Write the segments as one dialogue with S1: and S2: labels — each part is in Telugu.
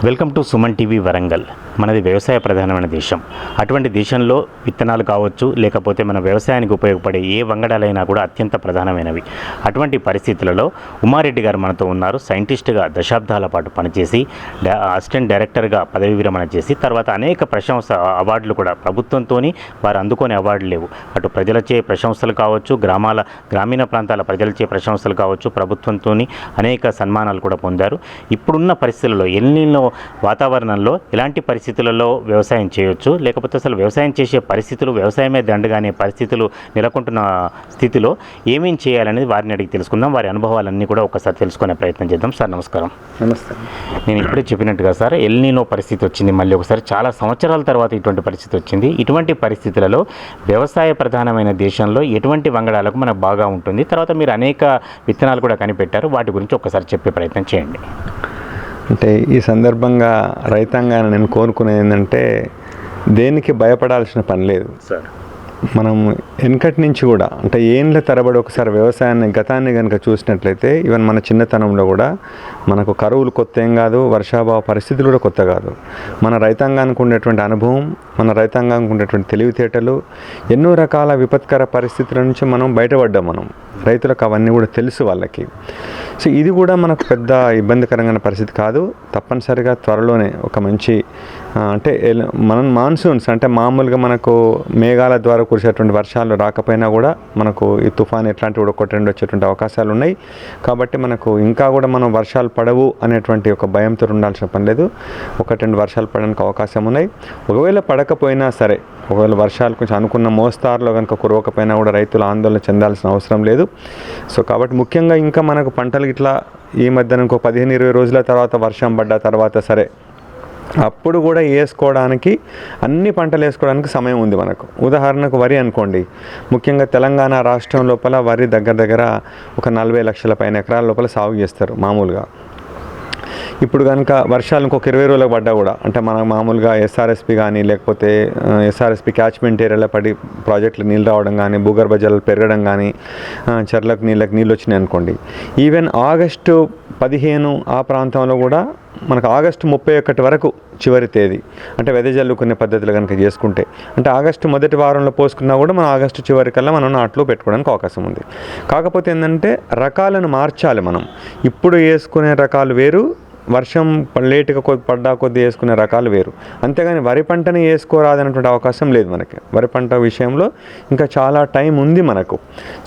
S1: Welcome to Suman TV Warangal. మనది వ్యవసాయ ప్రధానమైన దేశం. అటువంటి దేశంలో విత్తనాలు కావచ్చు, లేకపోతే మన వ్యవసాయానికి ఉపయోగపడే ఏ వంగడాలైనా కూడా అత్యంత ప్రధానమైనవి. అటువంటి పరిస్థితులలో ఉమారెడ్డి గారు మనతో ఉన్నారు. సైంటిస్ట్గా దశాబ్దాల పాటు పనిచేసి అసిస్టెంట్ డైరెక్టర్గా పదవి విరమణ చేసి తర్వాత అనేక ప్రశంస అవార్డులు కూడా ప్రభుత్వంతో వారు అందుకునే అవార్డులు లేవు. అటు ప్రజలచే ప్రశంసలు కావచ్చు, గ్రామీణ ప్రాంతాల ప్రజలచే ప్రశంసలు కావచ్చు, ప్రభుత్వంతో అనేక సన్మానాలు కూడా పొందారు. ఇప్పుడున్న పరిస్థితులలో ఎల్నినో వాతావరణంలో ఎలాంటి పరిస్థితులలో వ్యవసాయం చేయొచ్చు, లేకపోతే అసలు వ్యవసాయం చేసే పరిస్థితులు వ్యవసాయమే దండగానే పరిస్థితులు నెలకొంటున్న స్థితిలో ఏమేం చేయాలనేది వారిని అడిగి తెలుసుకుందాం. వారి అనుభవాలన్నీ కూడా ఒకసారి తెలుసుకునే ప్రయత్నం చేద్దాం. సార్ నమస్కారం.
S2: నమస్తే.
S1: నేను ఇప్పుడే చెప్పినట్టుగా సార్ ఎల్నినో పరిస్థితి వచ్చింది, మళ్ళీ ఒకసారి చాలా సంవత్సరాల తర్వాత ఇటువంటి పరిస్థితి వచ్చింది. ఇటువంటి పరిస్థితులలో వ్యవసాయ ప్రధానమైన దేశంలో ఎటువంటి వంగడాలకు మనకు బాగా ఉంటుంది? తర్వాత మీరు అనేక విత్తనాలు కూడా కనిపెట్టారు, వాటి గురించి ఒకసారి చెప్పే ప్రయత్నం చేయండి.
S2: అంటే ఈ సందర్భంగా రైతాంగాన్ని నేను కోరుకునేది ఏంటంటే, దేనికి భయపడాల్సిన పని లేదు
S1: సార్.
S2: మనం వెనకటి నుంచి కూడా అంటే ఏండ్ల తరబడి ఒకసారి వ్యవసాయాన్ని గతాన్ని కనుక చూసినట్లయితే, ఈవెన్ మన చిన్నతనంలో కూడా మనకు కరువులు కొత్త ఏం కాదు, వర్షాభావ పరిస్థితులు కూడా కొత్త కాదు. మన రైతాంగానికి ఉండేటువంటి అనుభవం, మన రైతాంగానికి ఉండేటువంటి తెలివితేటలు, ఎన్నో రకాల విపత్కర పరిస్థితుల నుంచి మనం బయటపడ్డాం. మనం రైతులకు అవన్నీ కూడా తెలుసు వాళ్ళకి. సో ఇది కూడా మనకు పెద్ద ఇబ్బందికరమైన పరిస్థితి కాదు. తప్పనిసరిగా త్వరలోనే ఒక మంచి అంటే మనం మాన్సూన్స్ అంటే మామూలుగా మనకు మేఘాల ద్వారా కురిసేటువంటి వర్షాలు రాకపోయినా కూడా మనకు ఈ తుఫాన్ ఎట్లాంటివి కూడా ఒకటి వచ్చేటువంటి అవకాశాలు ఉన్నాయి. కాబట్టి మనకు ఇంకా కూడా మనం వర్షాలు పడవు అనేటువంటి ఒక భయంతో ఉండాల్సిన పని లేదు. ఒకటి రెండు వర్షాలు పడడానికి అవకాశం ఉన్నాయి. ఒకవేళ పడకపోయినా సరే, ఒకవేళ వర్షాలు కొంచెం అనుకున్న మోస్తారులో కనుక కురవకపోయినా కూడా రైతులు ఆందోళన చెందాల్సిన అవసరం లేదు. సో కాబట్టి ముఖ్యంగా ఇంకా మనకు పంటలు ఇట్లా ఈ మధ్యన ఇంకో 15-20 రోజుల తర్వాత వర్షం పడ్డ తర్వాత సరే, అప్పుడు కూడా వేసుకోవడానికి అన్ని పంటలు వేసుకోవడానికి సమయం ఉంది మనకు. ఉదాహరణకు వరి అనుకోండి. ముఖ్యంగా తెలంగాణ రాష్ట్రం లోపల వరి దగ్గర ఒక 40 లక్షల పైన ఎకరాల లోపల సాగు చేస్తారు మామూలుగా. ఇప్పుడు కనుక వర్షాలు ఇంకొక 20 రోజులకు పడ్డా కూడా, అంటే మనకు మామూలుగా ఎస్ఆర్ఎస్పి కానీ లేకపోతే ఎస్ఆర్ఎస్పి క్యాచ్మెంట్ ఏరియాలో పడి ప్రాజెక్టులు నీళ్ళు రావడం కానీ, భూగర్భ జలాలు పెరగడం కానీ, చెర్లకు నీళ్ళు వచ్చినాయి అనుకోండి. ఈవెన్ ఆగస్టు 15 ఆ ప్రాంతంలో కూడా మనకు ఆగస్టు 31 వరకు చివరి తేదీ, అంటే వెదజల్లుకునే పద్ధతులు కనుక చేసుకుంటే, అంటే ఆగస్టు మొదటి వారంలో పోసుకున్నా కూడా మనం ఆగస్టు చివరికల్లా మనం నాట్లు పెట్టుకోవడానికి అవకాశం ఉంది. కాకపోతే ఏంటంటే రకాలను మార్చాలి మనం. ఇప్పుడు వేసుకునే రకాలు వేరు, వర్షం లేటుగా పడ్డా కొద్ది వేసుకునే రకాలు వేరు. అంతేగాని వరి పంటని వేసుకోరాదనేటువంటి అవకాశం లేదు మనకి. వరి పంట విషయంలో ఇంకా చాలా టైం ఉంది మనకు.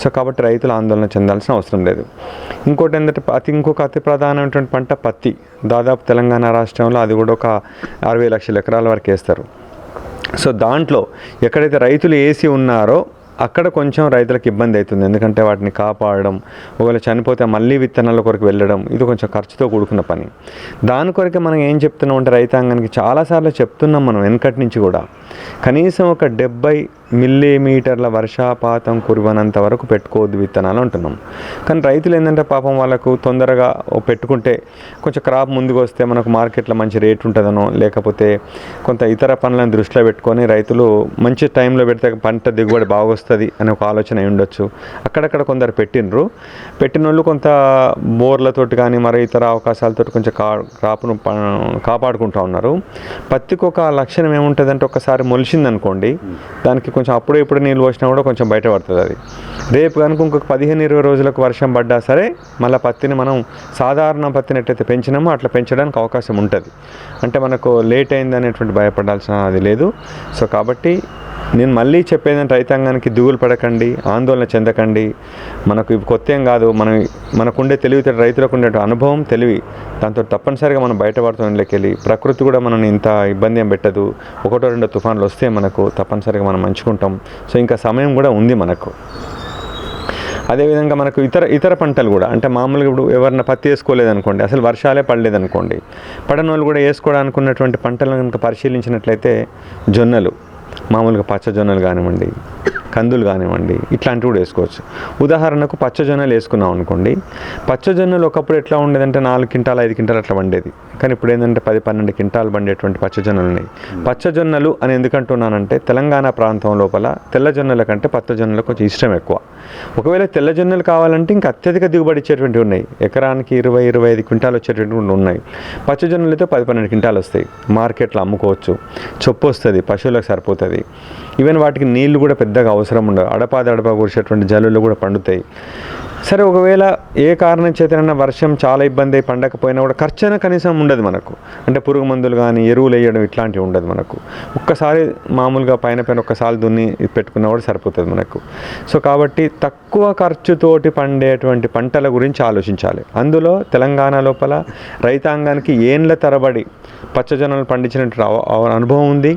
S2: సో కాబట్టి రైతులు ఆందోళన చెందాల్సిన అవసరం లేదు. ఇంకోటి ఏంటంటే ఇంకొక అతి ప్రధానమైనటువంటి పంట పత్తి. దాదాపు తెలంగాణ రాష్ట్రంలో అది కూడా ఒక 60 లక్షల ఎకరాల వరకు వేస్తారు. సో దాంట్లో ఎక్కడైతే రైతులు వేసి ఉన్నారో అక్కడ కొంచెం రైతులకు ఇబ్బంది అవుతుంది. ఎందుకంటే వాటిని కాపాడడం, ఒకవేళ చనిపోతే మళ్ళీ విత్తనాల కొరకు వెళ్ళడం, ఇది కొంచెం ఖర్చుతో కూడుకున్న పని. దాని కొరకే మనం ఏం చెప్తున్నాం అంటే, రైతాంగానికి చాలాసార్లు చెప్తున్నాం మనం వెనకటి నుంచి కూడా, కనీసం ఒక 70 మిల్లీమీటర్ల వర్షాపాతం కురివనంత వరకు పెట్టుకోవద్దు విత్తనాలు అంటున్నాం. కానీ రైతులు ఏంటంటే పాపం వాళ్ళకు తొందరగా పెట్టుకుంటే కొంచెం క్రాప్ ముందుకు వస్తే మనకు మార్కెట్లో మంచి రేట్ ఉంటుందనో, లేకపోతే కొంత ఇతర పనులను దృష్టిలో పెట్టుకొని రైతులు మంచి టైంలో పెడితే పంట దిగుబడి బాగా వస్తుంది అనే ఒక ఆలోచన అయి ఉండొచ్చు. అక్కడక్కడ కొందరు పెట్టిన వాళ్ళు కొంత బోర్లతోటి కానీ మరి ఇతర అవకాశాలతో కొంచెం క్రాప్ను కాపాడుకుంటూ ఉన్నారు. పత్తికి ఒక లక్షణం ఏముంటుందంటే, ఒకసారి మొలిచిందనుకోండి, దానికి కొంచెం అప్పుడే ఇప్పుడు నీళ్ళు పోసినా కూడా కొంచెం బయటపడుతుంది. అది రేపు కనుక ఇంకొక 15-20 రోజులకు వర్షం పడ్డా సరే, మళ్ళీ పత్తిని మనం సాధారణ పత్తిని ఎట్లయితే పెంచినామో అట్లా పెంచడానికి అవకాశం ఉంటుంది. అంటే మనకు లేట్ అయింది అనేటువంటి భయపడాల్సిన అది లేదు. సో కాబట్టి నేను మళ్ళీ చెప్పేదంటే, రైతాంగానికి దిగులు పడకండి, ఆందోళన చెందకండి. మనకు ఇవి కొత్త ఏం కాదు. మనకుండే తెలివితే రైతులకు ఉండే అనుభవం, తెలివి, దాంతో తప్పనిసరిగా మనం బయటపడుతున్నట్లకెళ్ళి ప్రకృతి కూడా మనం ఇంత ఇబ్బంది ఏం పెట్టదు. 1-2 తుఫాన్లు వస్తే మనకు తప్పనిసరిగా మనం మంచుకుంటాం. సో ఇంకా సమయం కూడా ఉంది మనకు. అదేవిధంగా మనకు ఇతర పంటలు కూడా, అంటే మామూలుగా ఇప్పుడు ఎవరైనా పత్తి వేసుకోలేదనుకోండి, అసలు వర్షాలే పడలేదనుకోండి, పడని వాళ్ళు కూడా వేసుకోవడానికి ఉన్నటువంటి పంటలను కనుక పరిశీలించినట్లయితే, జొన్నలు, మామూలుగా పచ్చజొన్నలు కానివ్వండి, కందులు కానివ్వండి, ఇట్లాంటివి కూడా వేసుకోవచ్చు. ఉదాహరణకు పచ్చజొన్నలు వేసుకున్నాం అనుకోండి. పచ్చజొన్నలు ఒకప్పుడు ఎట్లా ఉండేదంటే 4 క్వింటాలు 5 క్వింటాలు అట్లా వండేది. కానీ ఇప్పుడు ఏంటంటే 10-12 క్వింటాలు పండేటువంటి పచ్చజొన్నలు ఉన్నాయి. పచ్చజొన్నలు అని ఎందుకంటున్నానంటే తెలంగాణ ప్రాంతం లోపల తెల్లజొన్నల కంటే పచ్చజొన్నలు కొంచెం ఇష్టం ఎక్కువ. ఒకవేళ తెల్లజొన్నలు కావాలంటే ఇంకా అత్యధిక దిగుబడి ఇచ్చేటువంటివి ఉన్నాయి, ఎకరానికి 20-25 క్వింటాలు వచ్చేటువంటివి ఉన్నాయి. పచ్చజొన్నలు అయితే 10-12 క్వింటాలు వస్తాయి, మార్కెట్లో అమ్ముకోవచ్చు, చొప్పు వస్తుంది, పశువులకు సరిపోతుంది. ఈవెన్ వాటికి నీళ్లు కూడా పెద్దగా అవసరం ఉండదు, అడపా కురిసేటువంటి జల్లులు కూడా పండుతాయి. సరే, ఒకవేళ ఏ కారణం చేతనైనా వర్షం చాలా ఇబ్బంది అయి పండకపోయినా కూడా ఖర్చు కనీసం ఉండదు మనకు. అంటే పురుగు మందులు కానీ ఎరువులు వేయడం ఇట్లాంటివి ఉండదు మనకు. ఒక్కసారి మామూలుగా పైన ఒక్కసారి దున్ని పెట్టుకున్నా కూడా సరిపోతుంది మనకు. సో కాబట్టి తక్కువ ఖర్చుతోటి పండేటువంటి పంటల గురించి ఆలోచించాలి. అందులో తెలంగాణ లోపల రైతాంగానికి ఏండ్ల తరబడి పచ్చజొన్నలు పండించినట్టు అనుభవం ఉంది.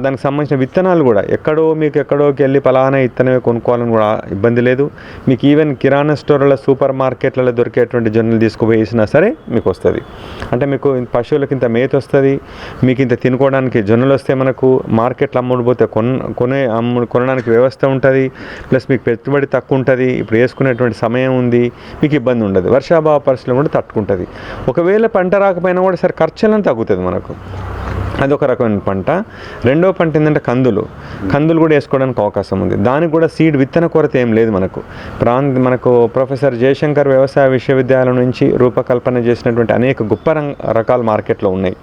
S2: దానికి సంబంధించిన విత్తనాలు కూడా ఎక్కడోకి వెళ్ళి పలానా విత్తనమే కొనుక్కోవాలని కూడా ఇబ్బంది లేదు. మీకు ఈవెన్ కిరాణా స్టోర్లలో, సూపర్ మార్కెట్లలో దొరికేటువంటి జొన్నలు తీసుకుపోయినా సరే మీకు వస్తుంది. అంటే మీకు పశువులకి ఇంత మేత వస్తుంది, మీకు ఇంత తినుకోవడానికి జొన్నలు వస్తే మనకు మార్కెట్లో అమ్ముడుపోతే కొనడానికి వ్యవస్థ ఉంటుంది. ప్లస్ మీకు పెట్టుబడి తక్కువ ఉంటుంది, ఇప్పుడు వేసుకునేటువంటి సమయం ఉంది, మీకు ఇబ్బంది ఉండదు. వర్షాభావ పరిస్థితులు కూడా తట్టుకుంటుంది. ఒకవేళ పంట రాకపోయినా కూడా సరే ఖర్చులను తగ్గుతుంది మనకు. అదొక రకమైన పంట. రెండో పంట ఏంటంటే కందులు కూడా వేసుకోవడానికి అవకాశం ఉంది. దానికి కూడా సీడ్ విత్తన కొరత ఏం లేదు మనకు. మనకు ప్రొఫెసర్ జయశంకర్ వ్యవసాయ విశ్వవిద్యాలయం నుంచి రూపకల్పన చేసినటువంటి అనేక గొప్ప రకాల మార్కెట్లో ఉన్నాయి.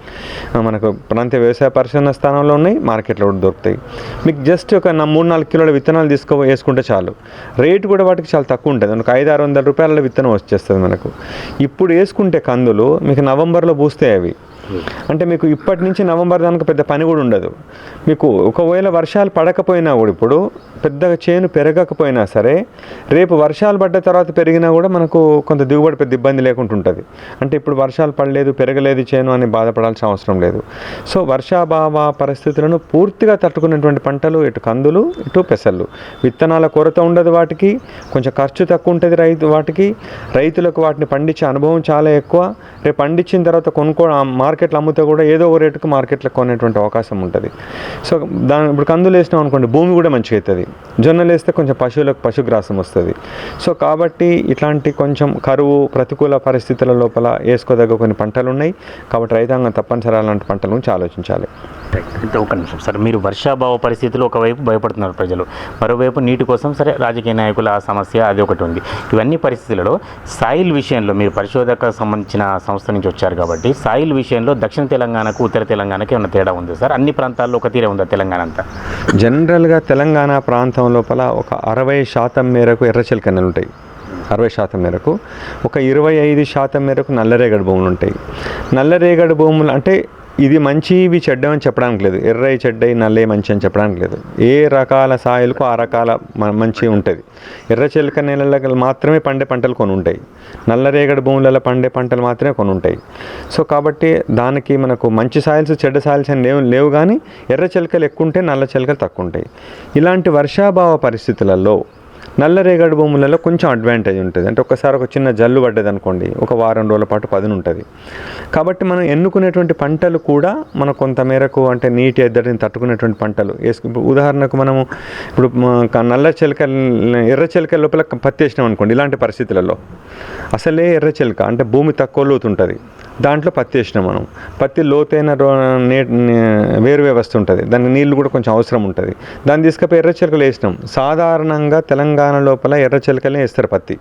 S2: మనకు ప్రాంతీయ వ్యవసాయ పరిశోధన స్థానంలో ఉన్నాయి, మార్కెట్లో కూడా దొరుకుతాయి. మీకు జస్ట్ ఒక 3-4 కిలోల విత్తనాలు వేసుకుంటే చాలు. రేటు కూడా వాటికి చాలా తక్కువ ఉంటుంది, మనకు 500-600 రూపాయల విత్తనం వచ్చేస్తుంది మనకు. ఇప్పుడు వేసుకుంటే కందులు మీకు నవంబర్లో పూస్తాయి అవి. అంటే మీకు ఇప్పటి నుంచి నవంబర్ దానికి పెద్ద పని కూడా ఉండదు. మీకు ఒకవేళ వర్షాలు పడకపోయినా కూడా, ఇప్పుడు పెద్దగా చేను పెరగకపోయినా సరే, రేపు వర్షాలు పడ్డ తర్వాత పెరిగినా కూడా మనకు కొంత దిగుబడి పెద్ద ఇబ్బంది లేకుండా ఉంటుంది. అంటే ఇప్పుడు వర్షాలు పడలేదు, పెరగలేదు చేను అని బాధపడాల్సిన అవసరం లేదు. సో వర్షాభావ పరిస్థితులను పూర్తిగా తట్టుకునేటువంటి పంటలు ఇటు కందులు, ఇటు పెసళ్ళు. విత్తనాల కొరత ఉండదు వాటికి, కొంచెం ఖర్చు తక్కువ ఉంటుంది రైతులకు వాటిని పండించే అనుభవం చాలా ఎక్కువ. రేపు పండించిన తర్వాత మార్కెట్లో అమ్మితే కూడా ఏదో ఒక రేటుకు మార్కెట్లో కొనేటువంటి అవకాశం ఉంటుంది. సో ఇప్పుడు కందులు వేసినాం అనుకోండి, భూమి కూడా మంచిగా అవుతుంది. జొన్నలు వేస్తే కొంచెం పశుగ్రాసం వస్తుంది. సో కాబట్టి ఇట్లాంటి కొంచెం కరువు, ప్రతికూల పరిస్థితుల లోపల వేసుకోదగ్గ కొన్ని పంటలు ఉన్నాయి. కాబట్టి రైతాంగం తప్పనిసరి అలాంటి పంటల గురించి ఆలోచించాలి.
S1: ఒక నిమిషం సార్, మీరు వర్షాభావ పరిస్థితులు ఒకవైపు భయపడుతున్నారు ప్రజలు, మరోవైపు నీటి కోసం సరే రాజకీయ నాయకుల సమస్య అది ఒకటి ఉంది. ఇవన్నీ పరిస్థితులలో సాయిల్ విషయంలో మీరు పరిశోధక సంబంధించిన సంస్థ నుంచి వచ్చారు కాబట్టి, సాయిల్ విషయంలో దక్షిణ తెలంగాణకు ఉత్తర తెలంగాణకి ఏమైనా తేడా ఉంది సార్? అన్ని ప్రాంతాల్లో ఒక తీరే ఉందా తెలంగాణ అంతా?
S2: జనరల్గా తెలంగాణ ప్రాంతం లోపల ఒక 60% మేరకు ఎర్రచిలక నెలలు ఉంటాయి. 60% మేరకు, ఒక 25% మేరకు నల్లరేగడి భూములు ఉంటాయి. నల్లరేగడి భూములు అంటే ఇది మంచి, ఇవి చెడ్డమని చెప్పడానికి లేదు. ఎర్రయి చెడ్డయి, నల్లయి మంచి అని చెప్పడానికి లేదు. ఏ రకాల సాయిలకు ఆ రకాల మంచి ఉంటుంది. ఎర్రచిలక నేలలకు మాత్రమే పండే పంటలు కొన్ని ఉంటాయి, నల్లరేగడి భూములలో పండే పంటలు మాత్రమే కొన్ని ఉంటాయి. సో కాబట్టి దానికి మనకు మంచి సాయిల్స్, చెడ్డ సాయిల్స్ అని లేవు. కానీ ఎర్రచిలకలు ఎక్కువ ఉంటాయి, నల్ల చిలకలు తక్కువ ఉంటాయి. ఇలాంటి వర్షాభావ పరిస్థితులలో నల్లరేగడి భూములలో కొంచెం అడ్వాంటేజ్ ఉంటుంది. అంటే ఒక్కసారి ఒక చిన్న జల్లు పడ్డది అనుకోండి, ఒక వారం రోజుల పాటు పదును ఉంటుంది. కాబట్టి మనం ఎన్నుకునేటువంటి పంటలు కూడా మనకు కొంత మేరకు అంటే నీటి ఎద్దడిని తట్టుకునేటువంటి పంటలు ఉదాహరణకు మనము ఇప్పుడు ఎర్ర చిలక లోపల పత్తి వేసినాం అనుకోండి. ఇలాంటి పరిస్థితులలో అసలే ఎర్ర చిలక అంటే భూమి తక్కువ లోతు ఉంటుంది, దాంట్లో పత్తి వేసినాం మనం. పత్తి లోతైన వేరు వ్యవస్థ ఉంటుంది, దానికి నీళ్లు కూడా కొంచెం అవసరం ఉంటుంది. దాన్ని తీసుకపోయి ఎర్ర చిలకలు వేసినాం. సాధారణంగా తెలంగాణ లోపల ఎర్ర చిలకలనే వేస్తారు పత్తి,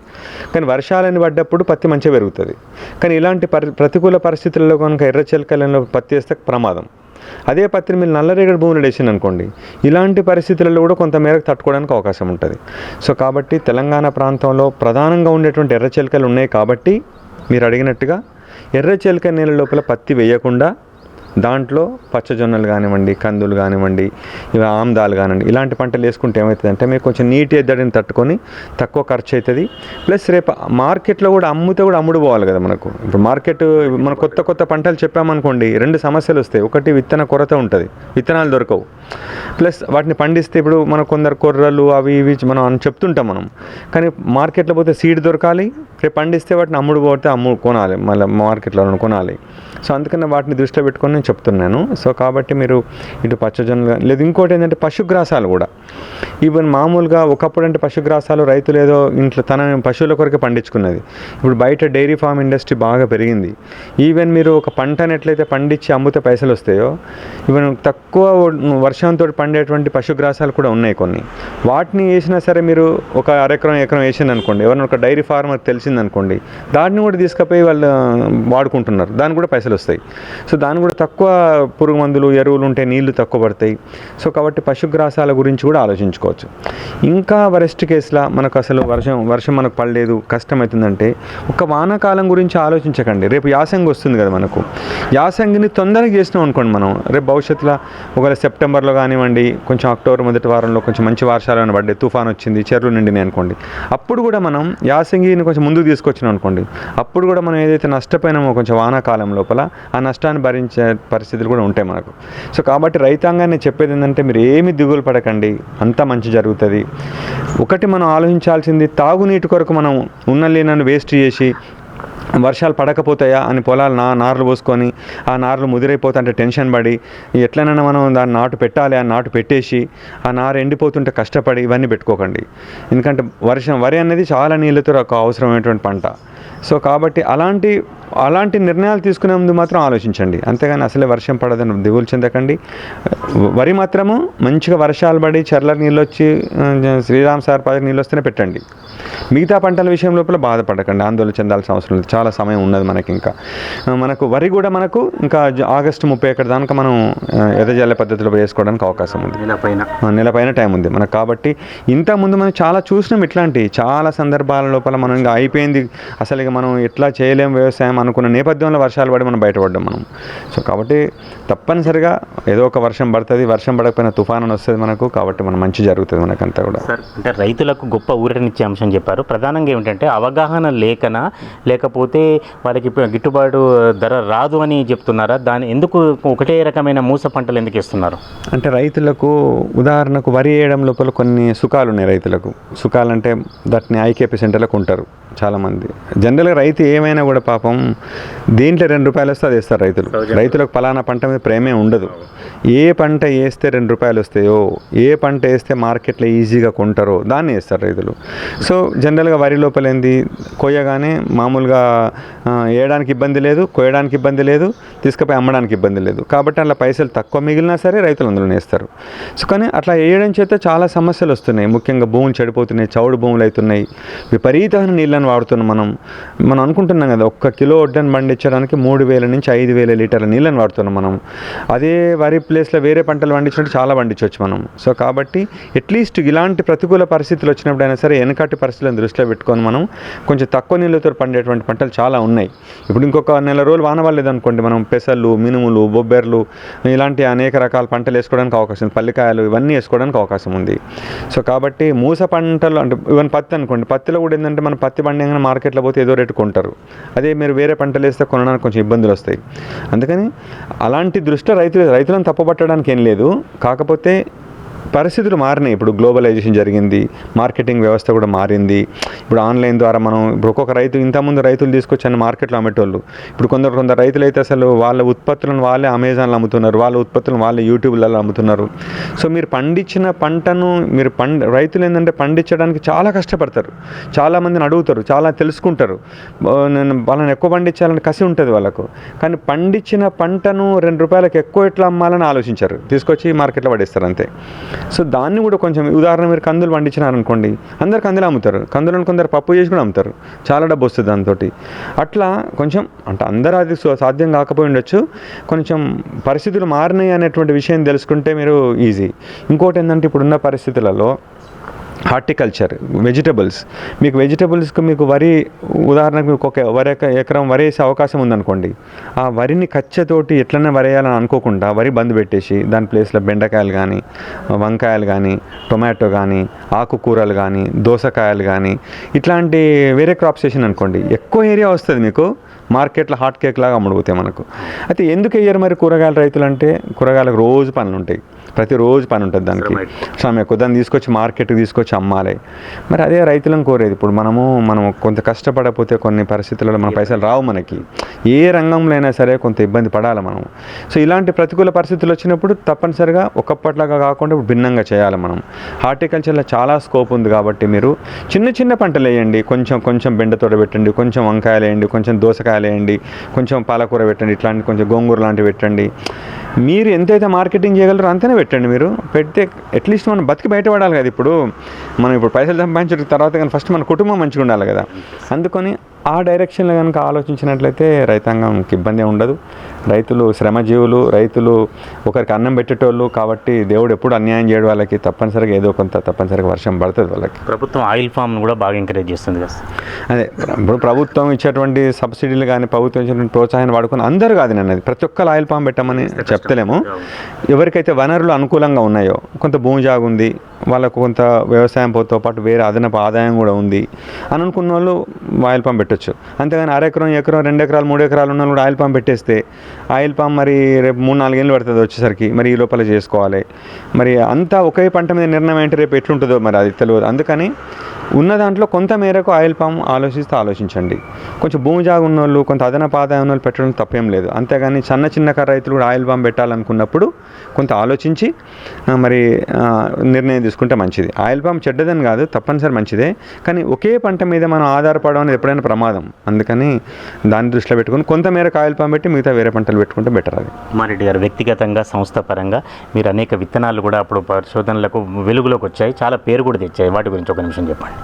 S2: కానీ వర్షాలని పడ్డప్పుడు పత్తి మంచిగా పెరుగుతుంది. కానీ ఇలాంటి ప్రతికూల పరిస్థితుల్లో కనుక ఎర్ర చిలకలలో పత్తి వేస్తే ప్రమాదం. అదే పత్తిని మీరు నల్లరేగడి భూములు వేసింది అనుకోండి, ఇలాంటి పరిస్థితులలో కూడా కొంత మేరకు తట్టుకోవడానికి అవకాశం ఉంటుంది. సో కాబట్టి తెలంగాణ ప్రాంతంలో ప్రధానంగా ఉండేటువంటి ఎర్ర చిలకలు ఉన్నాయి. కాబట్టి మీరు అడిగినట్టుగా ఎర్ర చిలక నేల లోపల పత్తి వేయకుండా దాంట్లో పచ్చజొన్నలు కానివ్వండి, కందులు కానివ్వండి, ఇవి ఆమ్దాలు కానివ్వండి, ఇలాంటి పంటలు వేసుకుంటే ఏమవుతుందంటే మీకు కొంచెం నీటి ఎద్దడిని తట్టుకొని తక్కువ ఖర్చు అవుతుంది. ప్లస్ రేపు మార్కెట్లో కూడా అమ్మితే కూడా అమ్ముడు పోవాలి కదా మనకు. ఇప్పుడు మార్కెట్ మన కొత్త పంటలు చెప్పామనుకోండి, 2 సమస్యలు వస్తాయి. ఒకటి విత్తన కొరత ఉంటుంది, విత్తనాలు దొరకవు. ప్లస్ వాటిని పండిస్తే ఇప్పుడు మన కొందరు కొర్రలు అవి ఇవి మనం అని చెప్తుంటాం మనం, కానీ మార్కెట్లో పోతే సీడ్ దొరకాలి. రేపు పండిస్తే వాటిని అమ్ముడు పోతే కొనాలి, మళ్ళీ మార్కెట్లో కొనాలి. సో అందుకని వాటిని దృష్టిలో పెట్టుకొని నేను చెప్తున్నాను. సో కాబట్టి మీరు ఇటు పచ్చజొన్నలు లేదు, ఇంకోటి ఏంటంటే పశుగ్రాసాలు కూడా. ఈవెన్ మామూలుగా ఒకప్పుడు అంటే పశుగ్రాసాలు రైతులు ఏదో ఇంట్లో తన పశువుల కొరకే పండించుకున్నది. ఇప్పుడు బయట డైరీ ఫామ్ ఇండస్ట్రీ బాగా పెరిగింది. ఈవెన్ మీరు ఒక పంటను ఎట్లయితే పండించి అమ్మితే పైసలు వస్తాయో, ఈవెన్ తక్కువ వర్షంతో పండేటువంటి పశుగ్రాసాలు కూడా ఉన్నాయి కొన్ని. వాటిని వేసినా సరే మీరు ఒక ఎకరం వేసింది అనుకోండి, ఎవరైనా ఒక డైరీ ఫార్మర్ తెలిసిందనుకోండి, దాన్ని కూడా తీసుకుపోయి వాళ్ళు వాడుకుంటున్నారు, దానికి కూడా పైసలు వస్తాయి. సో దాన్ని కూడా తక్కువ పురుగు మందులు ఎరువులు ఉంటే నీళ్లు తక్కువ పడతాయి. సో కాబట్టి పశుగ్రాసాల గురించి కూడా ఆలోచించుకోవచ్చు. ఇంకా వరెస్ట్ కేసులా మనకు అసలు వర్షం మనకు పడలేదు, కష్టమవుతుందంటే ఒక వానాకాలం గురించి ఆలోచించకండి. రేపు యాసంగి వస్తుంది కదా మనకు, యాసంగిని తొందరగా చేసినాం అనుకోండి మనం, రేపు భవిష్యత్తులో ఒకవేళ సెప్టెంబర్లో కానివ్వండి, కొంచెం అక్టోబర్ మొదటి వారంలో కొంచెం మంచి వర్షాలు పడ్డాయి, తుఫాన్ వచ్చింది, చెరువులు నిండినాయి అనుకోండి, అప్పుడు కూడా మనం యాసంగిని కొంచెం ముందుకు తీసుకొచ్చినాం అనుకోండి, అప్పుడు కూడా మనం ఏదైతే నష్టపోయినామో కొంచెం వానాకాలం లోపల ఆ నష్టాన్ని భరించే పరిస్థితులు కూడా ఉంటాయి మనకు. సో కాబట్టి రైతాంగాన్ని చెప్పేది ఏంటంటే మీరు ఏమి దిగులు పడకండి, అంతా మంచి జరుగుతుంది. ఒకటి మనం ఆలోచించాల్సింది, తాగునీటి కొరకు మనం ఉన్న నీళ్ళను వేస్ట్ చేసి వర్షాలు పడకపోతాయా అని పొలాలు నార్లు పోసుకొని ఆ నార్లు ముదిరైపోతుంటే టెన్షన్ పడి ఎట్లనైనా మనం దాన్ని నాటు పెట్టాలి, ఆ నాటు పెట్టేసి ఆ నారు ఎండిపోతుంటే కష్టపడి ఇవన్నీ పెట్టుకోకండి. ఎందుకంటే వరి అనేది చాలా నీళ్ళతో అవసరమైనటువంటి పంట. సో కాబట్టి అలాంటి నిర్ణయాలు తీసుకునే ముందు మాత్రం ఆలోచించండి, అంతేగాని అసలే వర్షం పడదని దిగులు చెందకండి. వరి మాత్రము మంచిగా వర్షాలు పడి చెర్ల నీళ్ళు వచ్చి శ్రీరామ్ సార్ పదకి నీళ్ళు వస్తేనే పెట్టండి. మిగతా పంటల విషయం లోపల బాధపడకండి, ఆందోళన చెందాల్సిన అవసరం లేదు, చాలా సమయం ఉన్నది మనకి. మనకు వరి కూడా మనకు ఇంకా ఆగస్టు 31 దాకా మనం ఎదజల్ల పద్ధతిలో వేసుకోవడానికి అవకాశం ఉంది, నెలపైన టైం ఉంది మనకు. కాబట్టి ఇంతకుముందు మనం చాలా చూసినాం ఇట్లాంటి చాలా సందర్భాల లోపల మనం ఇంకా అయిపోయింది, అసలు ఇక మనం ఎట్లా చేయలేం వ్యవసాయం అనుకున్న నేపథ్యంలో వర్షాలు పడి మనం బయటపడ్డాం మనం. సో కాబట్టి తప్పనిసరిగా ఏదో ఒక వర్షం పడుతుంది, వర్షం పడకపోయినా తుఫాను వస్తుంది మనకు, కాబట్టి మనం మంచి జరుగుతుంది మనకంతా కూడా.
S1: సార్ అంటే రైతులకు గొప్ప ఊరటనిచ్చే అంశం చెప్పారు. ప్రధానంగా ఏమిటంటే అవగాహన లేకపోతే వాళ్ళకి గిట్టుబాటు ధర రాదు అని చెప్తున్నారా? దాని ఎందుకు ఒకటే రకమైన మూస పంటలు ఎందుకు ఇస్తున్నారు?
S2: అంటే రైతులకు ఉదాహరణకు వరి వేయడం లోపల కొన్ని సుఖాలు ఉన్నాయి. రైతులకు సుఖాలంటే దాటిని ఐకేపీ సెంటర్లకు ఉంటారు చాలామంది. జనరల్గా రైతు ఏమైనా కూడా పాపం దీంట్లో 2 రూపాయలు వస్తే అది వేస్తారు రైతులకు పలానా పంట మీద ప్రేమే ఉండదు. ఏ పంట వేస్తే 2 రూపాయలు వస్తాయో, ఏ పంట వేస్తే మార్కెట్లో ఈజీగా కొంటారో దాన్ని వేస్తారు రైతులు. సో జనరల్గా వరి లోపల ఏంది, కొయ్యగానే మామూలుగా వేయడానికి ఇబ్బంది లేదు, కొయ్యడానికి ఇబ్బంది లేదు, తీసుకుపోయి అమ్మడానికి ఇబ్బంది లేదు. కాబట్టి అట్లా పైసలు తక్కువ మిగిలినా సరే రైతులు అందులో వేస్తారు. సో కానీ అట్లా వేయడం చేత చాలా సమస్యలు వస్తున్నాయి. ముఖ్యంగా భూములు చెడిపోతున్నాయి, చౌడు భూములు అవుతున్నాయి, విపరీతమైన నీళ్ళని వాడుతున్నాం మనం అనుకుంటున్నాం కదా, 1 కిలో వడ్డను పండించడానికి 3000 నుంచి 5000 లీటర్ల నీళ్ళని వాడుతున్నాం మనం. అదే వరి ప్లేస్లో వేరే పంటలు పండించినట్టు చాలా పండించవచ్చు మనం. సో కాబట్టి అట్లీస్ట్ ఇలాంటి ప్రతికూల పరిస్థితులు వచ్చినప్పుడైనా సరే వెనకటి పరిస్థితులను దృష్టిలో పెట్టుకొని మనం కొంచెం తక్కువ నీళ్ళతో పండేటువంటి పంటలు చాలా ఉన్నాయి. ఇప్పుడు ఇంకొక నెల రోజులు వాన పడలేదనుకోండి, మనం పెసళ్ళు, మినుములు, బొబ్బెర్లు ఇలాంటి అనేక రకాల పంటలు వేసుకోవడానికి అవకాశం ఉంది, పల్లికాయలు ఇవన్నీ వేసుకోవడానికి అవకాశం ఉంది. సో కాబట్టి మూస పంటలు అంటే ఈవెన్ పత్తి అనుకోండి, పత్తిలో కూడా ఏంటంటే మనం పత్తి పండించగానే మార్కెట్లో పోతే ఏదో రేటు కొంటారు, అదే మీరు వేరే పంటలు వేస్తే కొనడానికి కొంచెం ఇబ్బందులు వస్తాయి. అందుకని అలాంటి దృష్టిలో రైతులను తప్పుపట్టడానికి ఏం లేదు. కాకపోతే పరిస్థితులు మారినాయి. ఇప్పుడు గ్లోబలైజేషన్ జరిగింది, మార్కెటింగ్ వ్యవస్థ కూడా మారింది. ఇప్పుడు ఆన్లైన్ ద్వారా మనం ఇప్పుడు ఒక్కొక్క రైతు, ఇంతకుముందు రైతులు తీసుకొచ్చాను మార్కెట్లో అమ్మేటోళ్ళు, ఇప్పుడు కొందరు రైతులు అయితే అసలు వాళ్ళ ఉత్పత్తులను వాళ్ళే అమెజాన్లో అమ్ముతున్నారు, వాళ్ళ ఉత్పత్తులను వాళ్ళే యూట్యూబ్లలో అమ్ముతున్నారు. సో మీరు పండించిన పంటను రైతులు ఏంటంటే పండించడానికి చాలా కష్టపడతారు, చాలామందిని అడుగుతారు, చాలా తెలుసుకుంటారు, నేను వాళ్ళని ఎక్కువ పండించాలని కసి ఉంటుంది వాళ్ళకు. కానీ పండించిన పంటను 2 రూపాయలకు ఎక్కువ ఎట్లా అమ్మాలని ఆలోచించారు, తీసుకొచ్చి మార్కెట్లో పడేస్తారు అంతే. సో దాన్ని కూడా కొంచెం ఉదాహరణ మీరు కందులు పండించినారనుకోండి, అందరు కందులు అమ్ముతారు, కందులను కొందరు పప్పు చేసి కూడా అమ్ముతారు, చాలా డబ్బు వస్తుంది దాంతో. అట్లా కొంచెం అంటే అందరూ అది సాధ్యం కాకపోయి ఉండొచ్చు, కొంచెం పరిస్థితులు మారినాయి అనేటువంటి విషయం తెలుసుకుంటే మీరు ఈజీ. ఇంకోటి ఏంటంటే ఇప్పుడున్న పరిస్థితులలో హార్టికల్చర్, వెజిటబుల్స్కి మీకు వరి ఉదాహరణకు మీకు ఒక ఎకరం వరి వేసే అవకాశం ఉందనుకోండి, ఆ వరిని కచ్చతోటి ఎట్లనే వరేయాలని అనుకోకుండా వరి బంద్ పెట్టేసి దాని ప్లేస్లో బెండకాయలు కానీ, వంకాయలు కానీ, టొమాటో కానీ, ఆకుకూరలు కానీ, దోసకాయలు కానీ ఇట్లాంటి వేరే క్రాప్స్ వేసిన అనుకోండి, ఎక్కువ ఏరియా వస్తుంది మీకు, మార్కెట్లో హాట్ కేక్ లాగా అమ్ముడుపోతాయి మనకు. అయితే ఎందుకు వేయరు మరి కూరగాయల రైతులు అంటే, కూరగాయలకు రోజు పనులు ఉంటాయి, ప్రతిరోజు పని ఉంటుంది దానికి, శ్రమ ఎక్కువ. దాన్ని తీసుకొచ్చి మార్కెట్కి తీసుకొచ్చి అమ్మాలి. మరి అదే రైతులను కోరేది. ఇప్పుడు మనం కొంత కష్టపడకపోతే కొన్ని పరిస్థితులలో మన పైసలు రావు. మనకి ఏ రంగంలో అయినా సరే కొంత ఇబ్బంది పడాలి మనం. సో ఇలాంటి ప్రతికూల పరిస్థితులు వచ్చినప్పుడు తప్పనిసరిగా ఒకప్పట్లాగా కాకుండా ఇప్పుడు భిన్నంగా చేయాలి మనం. హార్టికల్చర్లో చాలా స్కోప్ ఉంది కాబట్టి మీరు చిన్న చిన్న పంటలు వేయండి. కొంచెం బెండతోట పెట్టండి, కొంచెం వంకాయలు వేయండి, కొంచెం దోసకాయలు వేయండి, కొంచెం పాలకూర పెట్టండి, ఇట్లాంటి కొంచెం గోంగూర లాంటివి పెట్టండి. మీరు ఎంతైతే మార్కెటింగ్ చేయగలరో అంతనే పెట్టండి. మీరు పెడితే అట్లీస్ట్ మనం బతికి బయటపడాలి కదా. మనం పైసలు సంపాదించిన తర్వాత కానీ ఫస్ట్ మన కుటుంబం మంచిగా ఉండాలి కదా. అందుకని ఆ డైరెక్షన్లో కనుక ఆలోచించినట్లయితే రైతాంగంకి ఇబ్బంది ఉండదు. రైతులు శ్రమజీవులు, రైతులు ఒకరికి అన్నం పెట్టేటోళ్ళు కాబట్టి దేవుడు ఎప్పుడు అన్యాయం చేయడం వాళ్ళకి. తప్పనిసరిగా ఏదో కొంత తప్పనిసరిగా వర్షం పడుతుంది వాళ్ళకి.
S1: ప్రభుత్వం ఆయిల్ ఫామ్ను కూడా బాగా ఎంకరేజ్ చేస్తుంది కదా.
S2: అదే ఇప్పుడు ప్రభుత్వం ఇచ్చేటువంటి సబ్సిడీలు కానీ ప్రభుత్వం ఇచ్చేటువంటి ప్రోత్సాహాన్ని వాడుకొని అందరూ కాదు అన్నది ప్రతి ఒక్కరు ఆయిల్ ఫామ్ పెట్టమని చెప్తలేము. ఎవరికైతే వనరులు అనుకూలంగా ఉన్నాయో, కొంత భూమి జాగు ఉంది, వాళ్ళకు కొంత వ్యవసాయంతో పాటు వేరే అదనపు ఆదాయం కూడా ఉంది అని అనుకున్న వాళ్ళు ఆయిల్ పామ్ పెట్టచ్చు. అంతేగాని ఎకరం 2 ఎకరాలు 3 ఎకరాలు ఉన్న వాళ్ళు కూడా ఆయిల్ పామ్ పెట్టేస్తే ఆయిల్ పామ్ మరి రేపు 3-4 ఏళ్ళు పడుతుంది వచ్చేసరికి. మరి ఈ లోపల చేసుకోవాలి. మరి అంతా ఒకే పంట మీద నిర్ణయం ఏంటి రేపు ఎట్లుంటుందో మరి అది తెలియదు. అందుకని ఉన్న దాంట్లో కొంత మేరకు ఆయిల్ పామ్ ఆలోచించండి. కొంచెం భూమి జాగు ఉన్న వాళ్ళు, కొంత అదనపు ఆదాయం ఉన్న వాళ్ళు పెట్టడం తప్పేం లేదు. అంతేగాని చిన్న రైతులు కూడా ఆయిల్ పామ్ పెట్టాలనుకున్నప్పుడు కొంత ఆలోచించి మరి నిర్ణయం తీసుకుంటే మంచిది. ఆయిల్ పామ్ చెడ్డదని కాదు, తప్పనిసరి మంచిదే. కానీ ఒకే పంట మీద మనం ఆధారపడడం అనేది ఎప్పుడైనా ప్రమాదం. అందుకని దాన్ని దృష్టిలో పెట్టుకుని కొంత మేరకు ఆయిల్ పామ్ పెట్టి మిగతా వేరే పంటలు పెట్టుకుంటే బెటర్. అది
S1: మారెడ్డి గారు, వ్యక్తిగతంగా సంస్థ పరంగా మీరు అనేక విత్తనాలు కూడా అప్పుడు పరిశోధనలకు వెలుగులోకి వచ్చాయి, చాలా పేరు కూడా తెచ్చాయి. వాటి గురించి ఒక నిమిషం చెప్పండి.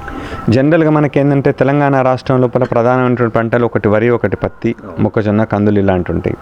S2: జనరల్గా మనకి ఏంటంటే తెలంగాణ రాష్ట్రం లోపల ప్రధానమైనటువంటి పంటలు ఒకటి వరి, ఒకటి పత్తి, మొక్కజొన్న, కందులు ఇలాంటి ఉంటాయి.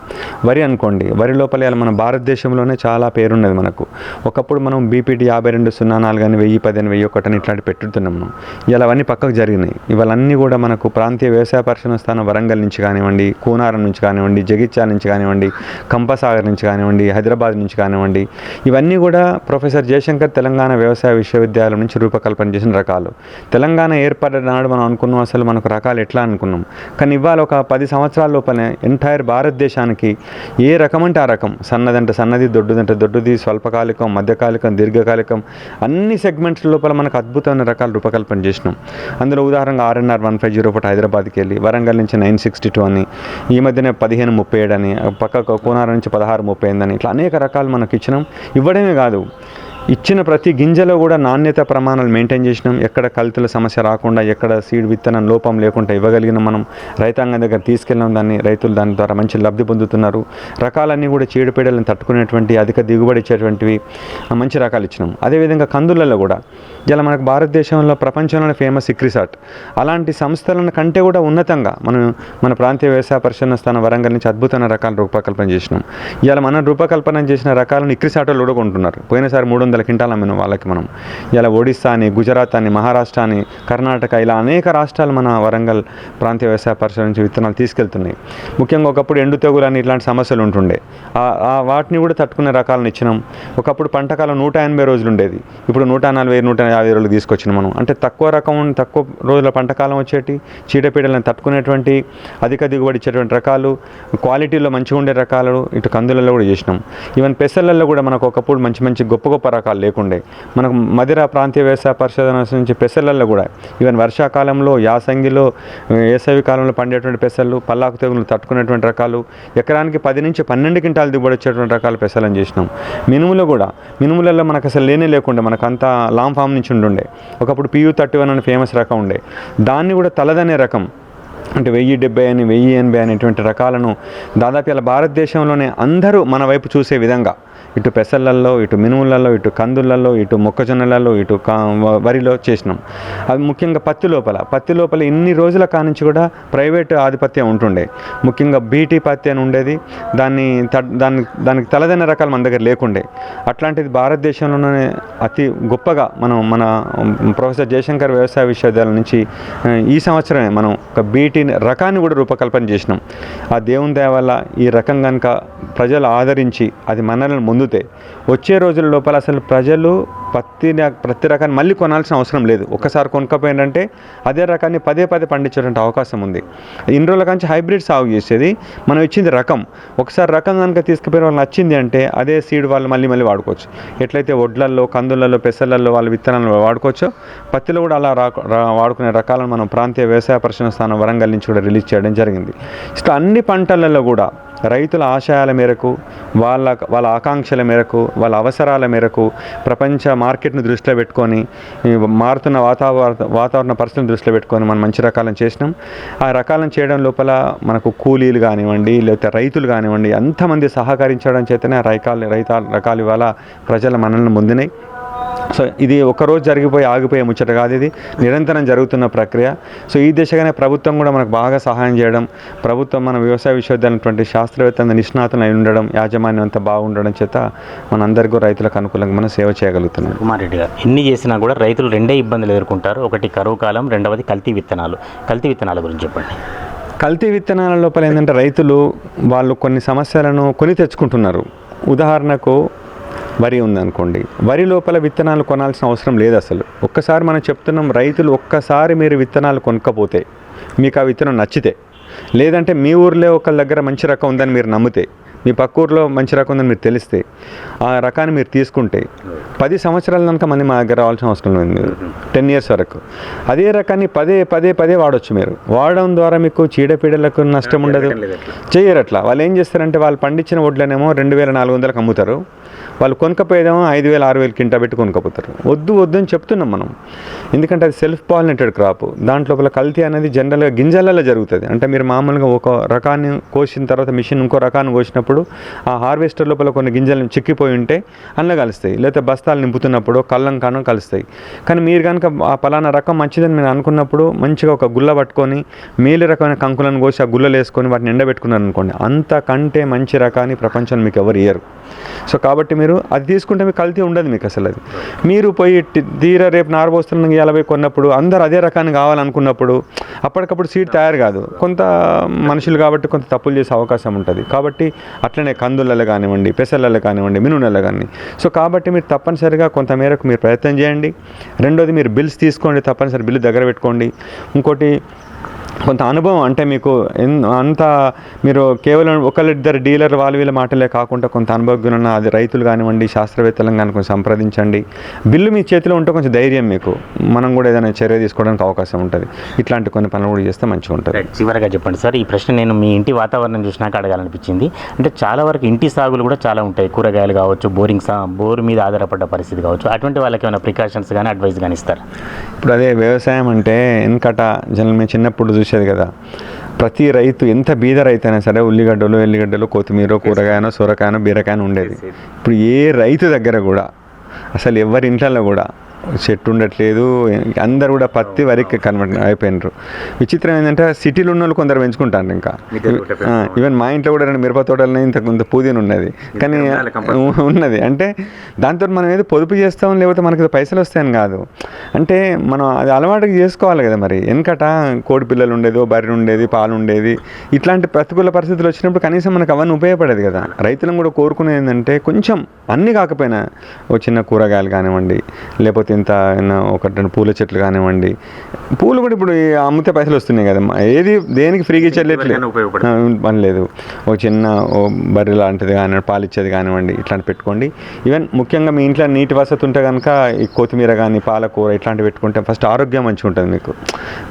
S2: వరి అనుకోండి, వరి లోపల ఇలా మన భారతదేశంలోనే చాలా పేరున్నది మనకు. ఒకప్పుడు మనం బీపీటీ 5204 అని 1010 అని 1001 అని ఇట్లాంటి పెట్టుతున్నాం మనం. ఇలా అవన్నీ పక్కకు జరిగినాయి. ఇవన్నీ కూడా మనకు ప్రాంతీయ వ్యవసాయ పరిశోధన స్థానం వరంగల్ నుంచి కానివ్వండి, కూనారం నుంచి కానివ్వండి, జగిత్యాల నుంచి కానివ్వండి, కంపసాగర్ నుంచి కానివ్వండి, హైదరాబాద్ నుంచి కానివ్వండి, ఇవన్నీ కూడా ప్రొఫెసర్ జయశంకర్ తెలంగాణ వ్యవసాయ విశ్వవిద్యాలయం నుంచి రూపకల్పన చేసిన రకాలు. తెలంగాణ ఏర్పడిన నాడు మనం అనుకున్నాం అసలు మనకు రకాలు ఎట్లా అనుకున్నాం. కానీ ఇవాళ ఒక 10 సంవత్సరాల లోపలే ఎంటైర్ భారతదేశానికి ఏ రకం అంటే ఆ రకం, సన్నదంటే సన్నది, దొడ్డుదంటే దొడ్డుది, స్వల్పకాలికం, మధ్యకాలికం, దీర్ఘకాలికం, అన్ని సెగ్మెంట్స్ లోపల మనకు అద్భుతమైన రకాలు రూపకల్పన చేసినాం. అందులో ఉదాహరణగా RNR 1501 హైదరాబాద్కి వెళ్ళి, వరంగల్ నుంచి 962 అని, ఈ మధ్యనే 1537 అని, పక్క కోనారం నుంచి 1638 అని, ఇట్లా అనేక రకాలు మనకు ఇచ్చినాం. ఇవ్వడమే కాదు, ఇచ్చిన ప్రతి గింజలో కూడా నాణ్యత ప్రమాణాలు మెయింటైన్ చేసినాం. ఎక్కడ కల్తీల సమస్య రాకుండా, ఎక్కడ సీడ్ విత్తనం లోపం లేకుండా ఇవ్వగలిగిన మనం రైతాంగం దగ్గర తీసుకెళ్ళాం దాన్ని. రైతులు దాని ద్వారా మంచి లబ్ధి పొందుతున్నారు. రకాలన్నీ కూడా చీడపీడలను తట్టుకునేటువంటి, అధిక దిగుబడి ఇచ్చేటువంటివి మంచి రకాలు ఇచ్చినాం. అదేవిధంగా కందులలో కూడా ఇలా మనకు భారతదేశంలో ప్రపంచంలోనే ఫేమస్ ఇక్రిసాట్, అలాంటి సంస్థలను కంటే కూడా ఉన్నతంగా మన ప్రాంతీయ వ్యవసాయ పరిశోధన స్థానం వరంగల్ నుంచి అద్భుతమైన రకాలు రూపకల్పన చేసినాం. ఇలా మనం రూపకల్పన చేసిన రకాలను ఇక్రిసాటోలు కూడా కొంటున్నారు. పోయినసారి 300 క్వింటాల్ అమ్మిన వాళ్ళకి మనం. ఇలా ఒడిస్సా అని, గుజరాత్ అని, మహారాష్ట్ర అని, కర్ణాటక, ఇలా అనేక రాష్ట్రాలు మన వరంగల్ ప్రాంతీయ వ్యవసాయ పరిశోధన నుంచి విత్తనాలు తీసుకెళ్తున్నాయి. ముఖ్యంగా ఒకప్పుడు ఎండు తెగులు అని ఇట్లాంటి సమస్యలు ఉంటుండే, వాటిని కూడా తట్టుకునే రకాలను ఇచ్చినాం. ఒకప్పుడు పంటకాలం 180 రోజులు ఉండేది, ఇప్పుడు 140-150 రోజులు తీసుకొచ్చినాం మనం. అంటే తక్కువ రోజుల పంటకాలం వచ్చేటి, చీడపీడలను తట్టుకునేటువంటి, అధిక దిగుబడి ఇచ్చేటువంటి రకాలు, క్వాలిటీలో మంచిగా ఉండే రకాలు ఇటు కందులలో కూడా చేసినాం. ఈవెన్ పెసర్లలో కూడా మనకు ఒకప్పుడు మంచి గొప్ప రకాలు లేకుండే. మనకు మదిర ప్రాంతీయ వ్యవసాయ పరిశోధన నుంచి పెసర్లలో కూడా ఈవెన్ వర్షాకాలంలో, యాసంగిలో, వేసవి కాలంలో పండేటువంటి పెసర్లు, పల్లాకు తెగులు తట్టుకునేటువంటి రకాలు, ఎకరానికి 10-12 క్వింటాలు దిగుబడి వచ్చేటువంటి రకాల పెసర్లను చేసినాం. మినుములలో మనకు అసలు లేకుండా మనకంతా లాంగ్ ఫామ్ నుంచి ఉండే. ఒకప్పుడు PU31 అని ఫేమస్ రకం ఉండే, దాన్ని కూడా తలదనే రకం అంటే 1070 అని, 1080 అనేటువంటి రకాలను దాదాపు ఇలా భారతదేశంలోనే అందరూ మన వైపు చూసే విధంగా ఇటు పెసర్లలో, ఇటు మినుములలో, ఇటు కందులలో, ఇటు మొక్కజొన్నలలో, ఇటు వరిలో చేసినాం. అది ముఖ్యంగా పత్తి లోపల ఇన్ని రోజుల కానుంచి కూడా ప్రైవేట్ ఆధిపత్యం ఉంటుండే. ముఖ్యంగా బీటీ పత్తి అని ఉండేది, దానికి తలదైన రకాలు మన దగ్గర లేకుండే. అట్లాంటిది భారతదేశంలోనే అతి గొప్పగా మన ప్రొఫెసర్ జయశంకర్ వ్యవసాయ విశ్వవిద్యాలయం నుంచి ఈ సంవత్సరమే మనం ఒక బీటీ రకాన్ని కూడా రూపకల్పన చేసినాం. ఆ దేవుని దయ వల్ల ఈ రకం కనుక ప్రజలు ఆదరించి అది మనల్ని పొందుతాయి. వచ్చే రోజుల లోపల అసలు ప్రజలు ప్రతి రకాన్ని మళ్ళీ కొనాల్సిన అవసరం లేదు. ఒక్కసారి కొనుక్కపోయిందంటే అదే రకాన్ని పదే పదే పండించేటువంటి అవకాశం ఉంది. ఇన్ని రోజుల నుంచి హైబ్రిడ్ సాగు చేసేది, మనం ఇచ్చింది రకం. ఒకసారి రకం కనుక తీసుకుపోయిన వాళ్ళు నచ్చింది అంటే అదే సీడ్ వాళ్ళు మళ్ళీ వాడుకోవచ్చు. ఎట్లయితే వడ్లల్లో, కందులలో, పెసర్లలో వాళ్ళ విత్తనాలను వాడుకోవచ్చో పత్తిలో కూడా అలా వాడుకునే రకాలను మనం ప్రాంతీయ వ్యవసాయ పరిశోధన స్థానం వరంగల్ నుంచి కూడా రిలీజ్ చేయడం జరిగింది. ఇట్లా అన్ని పంటలలో కూడా రైతుల ఆశయాల మేరకు, వాళ్ళ ఆకాంక్షల మేరకు, వాళ్ళ అవసరాల మేరకు, ప్రపంచ మార్కెట్ను దృష్టిలో పెట్టుకొని, మారుతున్న వాతావరణ పరిస్థితులను దృష్టిలో పెట్టుకొని మనం మంచి రకాలను చేసినాం. ఆ రకాలను చేయడం లోపల మనకు కూలీలు కానివ్వండి, లేకపోతే రైతులు కానివ్వండి, అంతమంది సహకరించడం చేతనే రకాలు ఇవాళ ప్రజల మనల్ని ముందున్నాయి. సో ఇది ఒకరోజు జరిగిపోయి ఆగిపోయే ముచ్చట కాదు, ఇది నిరంతరం జరుగుతున్న ప్రక్రియ. సో ఈ దిశగానే ప్రభుత్వం కూడా మనకు బాగా సహాయం చేయడం, ప్రభుత్వం మన వ్యవసాయ విశ్వవిద్యాలయం శాస్త్రవేత్త నిష్ణాతులు అయి ఉండడం, యాజమాన్యం అంతా బాగుండడం చేత మనందరికీ రైతులకు అనుకూలంగా మనం సేవ చేయగలుగుతున్నాం.
S1: కుమార్ రెడ్డి గారు, ఎన్ని చేసినా కూడా రైతులు రెండే ఇబ్బందులు ఎదుర్కొంటారు. ఒకటి కరువు కాలం, రెండవది కల్తీ విత్తనాలు. కల్తీ విత్తనాల గురించి చెప్పండి.
S2: కల్తీ విత్తనాల లోపల ఏంటంటే రైతులు వాళ్ళు కొన్ని సమస్యలను కొని తెచ్చుకుంటున్నారు. ఉదాహరణకు వరి ఉందనుకోండి, వరి లోపల విత్తనాలు కొనాల్సిన అవసరం లేదు అసలు. ఒక్కసారి మనం చెప్తున్నాం, రైతులు ఒక్కసారి మీరు విత్తనాలు కొనకపోతే, మీకు ఆ విత్తనం నచ్చితే, లేదంటే మీ ఊర్లో ఒకళ్ళ దగ్గర మంచి రకం ఉందని మీరు నమ్మితే, మీ పక్క ఊర్లో మంచి రకం ఉందని మీరు తెలిస్తే, ఆ రకాన్ని మీరు తీసుకుంటే 10 సంవత్సరాల కనుక మళ్ళీ మా దగ్గర రావాల్సిన అవసరం లేదు. మీరు 10 years వరకు అదే రకాన్ని పదే వాడవచ్చు. మీరు వాడడం ద్వారా మీకు చీడపీడలకు నష్టం ఉండదు, చేయరు. అట్లా వాళ్ళు ఏం చేస్తారంటే, వాళ్ళు పండించిన వడ్లనేమో 2400కి అమ్ముతారు, వాళ్ళు కొనుక్కపోయేదేమో 5000, 6000 కింటా పెట్టి కొనుక్కపోతారు. వద్దు అని చెప్తున్నాం మనం. ఎందుకంటే అది సెల్ఫ్ పాలినేటెడ్ క్రాప్. దాంట్లో కల్తీ అనేది జనరల్గా గింజలలో జరుగుతుంది. అంటే మీరు మామూలుగా ఒక రకాన్ని కోసిన తర్వాత మిషన్ ఇంకో రకాన్ని కోసినప్పుడు ఆ హార్వెస్టర్ లోపల కొన్ని గింజలు చిక్కిపోయి ఉంటే అందులో కలుస్తాయి, లేకపోతే బస్తాలు నింపుతున్నప్పుడు కళ్ళం కాను కలుస్తాయి. కానీ మీరు కనుక ఆ పలానా రకం మంచిదని మీరు అనుకున్నప్పుడు మంచిగా ఒక గుల్ల పట్టుకొని మేలు రకమైన కంకులను కోసి ఆ గుల్లలు వేసుకొని వాటిని ఎండబెట్టుకున్నారు అనుకోండి, అంతకంటే మంచి రకాన్ని ప్రపంచం మీకు ఎవరు ఇయ్యరు. సో కాబట్టి మీరు అది తీసుకుంటే మీకు కల్తీ ఉండదు మీకు అసలు. అది మీరు పోయి తీరా రేపు నారబోస్తున్న 50 కొన్నప్పుడు అందరు అదే రకాన్ని కావాలనుకున్నప్పుడు అప్పటికప్పుడు సీడ్ తయారు కాదు. కొంత మనుషులు కాబట్టి కొంత తప్పులు చేసే అవకాశం ఉంటుంది. కాబట్టి అట్లనే కందులలో కానివ్వండి, పెసర్లలో కానివ్వండి, మినుములలో కానీ. సో కాబట్టి మీరు తప్పనిసరిగా కొంత మేరకు మీరు ప్రయత్నం చేయండి. రెండోది, మీరు బిల్స్ తీసుకోండి, తప్పనిసరి బిల్లు దగ్గర పెట్టుకోండి. ఇంకోటి, కొంత అనుభవం అంటే మీకు అంతా మీరు కేవలం ఒకళ్ళిద్దరు డీలర్ వాళ్ళు వీళ్ళ మాటలే కాకుండా కొంత అనుభవం ఉన్న అది రైతులు కానివ్వండి, శాస్త్రవేత్తలను కానీ కొంచెం సంప్రదించండి. బిల్లు మీ చేతిలో ఉంటే కొంచెం ధైర్యం మీకు, మనం కూడా ఏదైనా చర్య తీసుకోవడానికి అవకాశం ఉంటుంది. ఇట్లాంటి కొన్ని పనులు కూడా చేస్తే మంచిగా ఉంటుంది.
S1: చివరిగా చెప్పండి సార్, ఈ ప్రశ్న నేను మీ ఇంటి వాతావరణం చూసినాక అడగాలనిపించింది. అంటే చాలా వరకు ఇంటి సాగులు కూడా చాలా ఉంటాయి, కూరగాయలు కావచ్చు, బోర్ మీద ఆధారపడ్డ పరిస్థితి కావచ్చు. అటువంటి వాళ్ళకి ఏమైనా ప్రికాషన్స్ కానీ అడ్వైస్ కానీ ఇస్తారు?
S2: ఇప్పుడు అదే వ్యవసాయం అంటే వెనకట జనరల్ మేము చిన్నప్పుడు చూసేది కదా, ప్రతి రైతు ఎంత బీద రైతు అయినా సరే ఎల్లిగడ్డలు, కొత్తిమీర, కూరగాయనో, సొరకాయనో, బీరకాయనో ఉండేది. ఇప్పుడు ఏ రైతు దగ్గర కూడా అసలు ఎవరి ఇంట్లో కూడా చెట్టు ఉండట్లేదు. అందరు కూడా పత్తి వరికి కన్వర్ట్ అయిపోయినారు. విచిత్రం ఏంటంటే సిటీలో ఉన్న వాళ్ళు కొందరు పెంచుకుంటారు. ఇంకా ఈవెన్ మా ఇంట్లో కూడా 2 మిరప తోటలని ఇంత పుదీన ఉన్నది, కానీ ఉన్నది. అంటే దాంతో మనం ఏదో పొదుపు చేస్తాం, లేకపోతే మనకి పైసలు వస్తాయని కాదు. అంటే మనం అది అలవాటుగా చేసుకోవాలి కదా. మరి వెనకట కోడి పిల్లలు ఉండేది, బర్రె ఉండేది, పాలు ఉండేది. ఇట్లాంటి ప్రతికూల పరిస్థితులు వచ్చినప్పుడు కనీసం మనకు అవన్నీ ఉపయోగపడేది కదా. రైతులను కూడా కోరుకునేది ఏంటంటే కొంచెం అన్నీ కాకపోయినా ఒక చిన్న కూరగాయలు కానివ్వండి, లేకపోతే ఇంత ఒక 2 పూల చెట్లు కానివ్వండి. పూలు కూడా ఇప్పుడు అమ్మితే పైసలు వస్తున్నాయి కదా. ఏది దేనికి ఫ్రీగా ఇచ్చేట్లేదు పని లేదు. ఒక చిన్న బర్రె లాంటిది కానివ్వండి, పాలు ఇచ్చేది కానివ్వండి, ఇట్లాంటి పెట్టుకోండి. ఈవెన్ ముఖ్యంగా మీ ఇంట్లో నీటి వసతి ఉంటే కనుక ఈ కొత్తిమీర కానీ, పాలకూర ఇట్లాంటివి పెట్టుకుంటే ఫస్ట్ ఆరోగ్యం మంచిగా ఉంటుంది మీకు.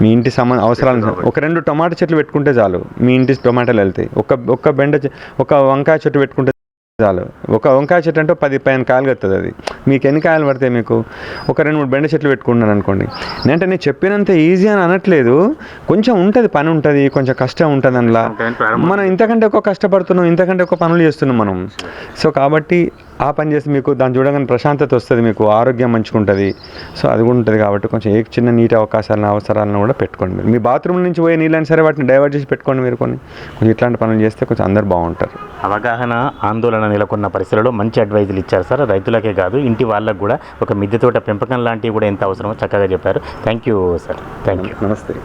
S2: మీ ఇంటి అవసరాలు ఒక 2 టమాటా చెట్లు పెట్టుకుంటే చాలు, మీ ఇంటి టమాటాలు వెళ్తాయి. ఒక వంకాయ చెట్టు పెట్టుకుంటే చాలు. ఒక వంకాయ చెట్టు అంటే 10 కాయలు కడుతుంది. అది మీకు ఎన్ని కాయలు పడతాయి? మీకు ఒక 2-3 బెండ చెట్లు పెట్టుకుంటున్నాను అనుకోండి. అంటే నేను చెప్పినంత ఈజీ అని అనట్లేదు, కొంచెం ఉంటుంది, పని ఉంటుంది, కొంచెం కష్టం ఉంటుంది. అందులో మనం ఇంతకంటే ఎక్కువ కష్టపడుతున్నాం, ఇంతకంటే ఎక్కువ పనులు చేస్తున్నాం మనం. సో కాబట్టి ఆ పని చేసి మీకు దాన్ని చూడగానే ప్రశాంతత వస్తుంది, మీకు ఆరోగ్యం మంచిగా ఉంటుంది. సో అది కూడా ఉంటుంది. కాబట్టి కొంచెం ఏ చిన్న నీటి అవసరాలను కూడా పెట్టుకోండి. మీరు మీ బాత్రూమ్ నుంచి పోయే నీళ్ళని సరే వాటిని డైవర్ట్ చేసి పెట్టుకోండి. మీరు కొంచెం ఇట్లాంటి పనులు చేస్తే కొంచెం అందరు బాగుంటారు.
S1: అవగాహన, ఆందోళన నెలకొన్న పరిస్థితుల్లో మంచి అడ్వైజులు ఇచ్చారు సార్. రైతులకే కాదు, ఇంటి వాళ్ళకు కూడా ఒక మిద్దె తోట పెంపకం లాంటివి కూడా ఎంత అవసరమో చక్కగా చెప్పారు. Thank you sir. Thank you.
S2: నమస్తే.